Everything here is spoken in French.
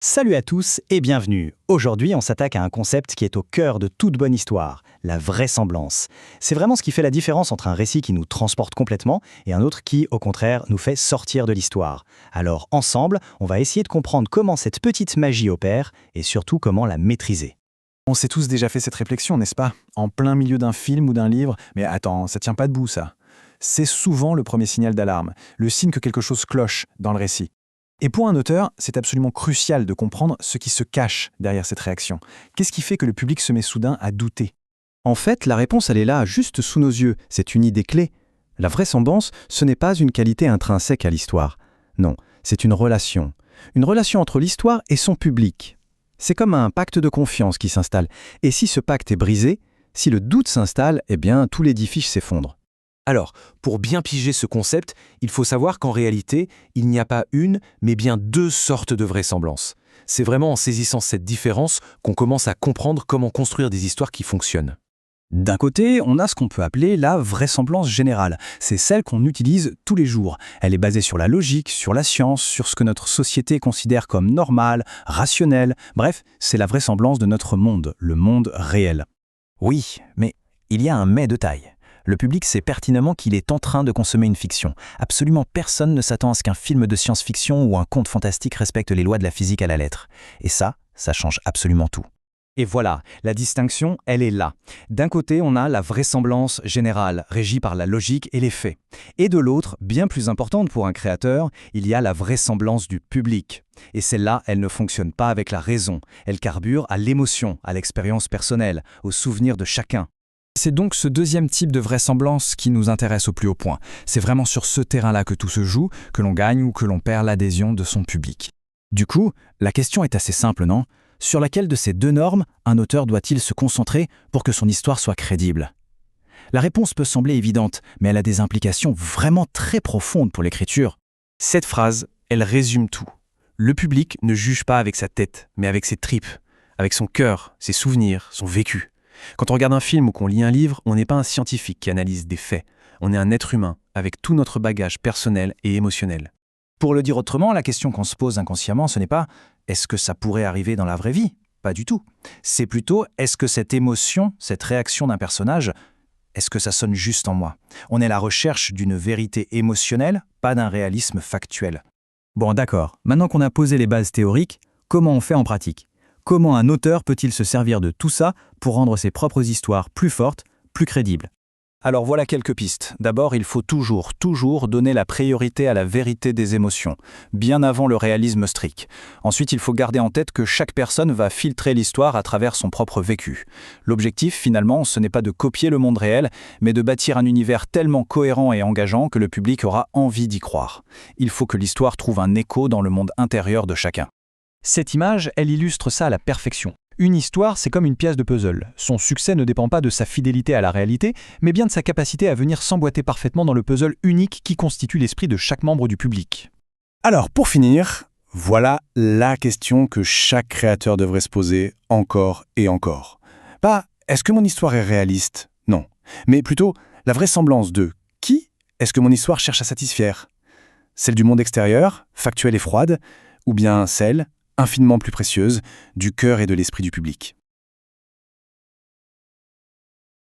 Salut à tous et bienvenue. Aujourd'hui, on s'attaque à un concept qui est au cœur de toute bonne histoire, la vraisemblance. C'est vraiment ce qui fait la différence entre un récit qui nous transporte complètement et un autre qui, au contraire, nous fait sortir de l'histoire. Alors, ensemble, on va essayer de comprendre comment cette petite magie opère et surtout comment la maîtriser. On s'est tous déjà fait cette réflexion, n'est-ce pas? En plein milieu d'un film ou d'un livre, mais attends, ça tient pas debout ça. C'est souvent le premier signal d'alarme, le signe que quelque chose cloche dans le récit. Et pour un auteur, c'est absolument crucial de comprendre ce qui se cache derrière cette réaction. Qu'est-ce qui fait que le public se met soudain à douter? En fait, la réponse, elle est là, juste sous nos yeux. C'est une idée clé. La vraisemblance, ce n'est pas une qualité intrinsèque à l'histoire. Non, c'est une relation. Une relation entre l'histoire et son public. C'est comme un pacte de confiance qui s'installe. Et si ce pacte est brisé, si le doute s'installe, eh bien, tout l'édifice s'effondre. Alors, pour bien piger ce concept, il faut savoir qu'en réalité, il n'y a pas une, mais bien deux sortes de vraisemblances. C'est vraiment en saisissant cette différence qu'on commence à comprendre comment construire des histoires qui fonctionnent. D'un côté, on a ce qu'on peut appeler la vraisemblance générale. C'est celle qu'on utilise tous les jours. Elle est basée sur la logique, sur la science, sur ce que notre société considère comme normal, rationnel. Bref, c'est la vraisemblance de notre monde, le monde réel. Oui, mais il y a un mais de taille. Le public sait pertinemment qu'il est en train de consommer une fiction. Absolument personne ne s'attend à ce qu'un film de science-fiction ou un conte fantastique respecte les lois de la physique à la lettre. Et ça change absolument tout. Et voilà, la distinction, elle est là. D'un côté, on a la vraisemblance générale, régie par la logique et les faits. Et de l'autre, bien plus importante pour un créateur, il y a la vraisemblance du public. Et celle-là, elle ne fonctionne pas avec la raison. Elle carbure à l'émotion, à l'expérience personnelle, au souvenir de chacun. C'est donc ce deuxième type de vraisemblance qui nous intéresse au plus haut point. C'est vraiment sur ce terrain-là que tout se joue, que l'on gagne ou que l'on perd l'adhésion de son public. Du coup, la question est assez simple, non? Sur laquelle de ces deux normes un auteur doit-il se concentrer pour que son histoire soit crédible? La réponse peut sembler évidente, mais elle a des implications vraiment très profondes pour l'écriture. Cette phrase, elle résume tout. Le public ne juge pas avec sa tête, mais avec ses tripes, avec son cœur, ses souvenirs, son vécu. Quand on regarde un film ou qu'on lit un livre, on n'est pas un scientifique qui analyse des faits. On est un être humain, avec tout notre bagage personnel et émotionnel. Pour le dire autrement, la question qu'on se pose inconsciemment, ce n'est pas « est-ce que ça pourrait arriver dans la vraie vie ?» Pas du tout. C'est plutôt « est-ce que cette émotion, cette réaction d'un personnage, est-ce que ça sonne juste en moi ?» On est à la recherche d'une vérité émotionnelle, pas d'un réalisme factuel. Bon, d'accord. Maintenant qu'on a posé les bases théoriques, comment on fait en pratique? Comment un auteur peut-il se servir de tout ça pour rendre ses propres histoires plus fortes, plus crédibles? Alors voilà quelques pistes. D'abord, il faut toujours donner la priorité à la vérité des émotions, bien avant le réalisme strict. Ensuite, il faut garder en tête que chaque personne va filtrer l'histoire à travers son propre vécu. L'objectif, finalement, ce n'est pas de copier le monde réel, mais de bâtir un univers tellement cohérent et engageant que le public aura envie d'y croire. Il faut que l'histoire trouve un écho dans le monde intérieur de chacun. Cette image, elle illustre ça à la perfection. Une histoire, c'est comme une pièce de puzzle. Son succès ne dépend pas de sa fidélité à la réalité, mais bien de sa capacité à venir s'emboîter parfaitement dans le puzzle unique qui constitue l'esprit de chaque membre du public. Alors, pour finir, voilà la question que chaque créateur devrait se poser encore et encore. Pas « est-ce que mon histoire est réaliste ?» Non. Mais plutôt la vraisemblance de « qui est-ce que mon histoire cherche à satisfaire ?» Celle du monde extérieur, factuelle et froide, ou bien celle, infiniment plus précieuse, du cœur et de l'esprit du public.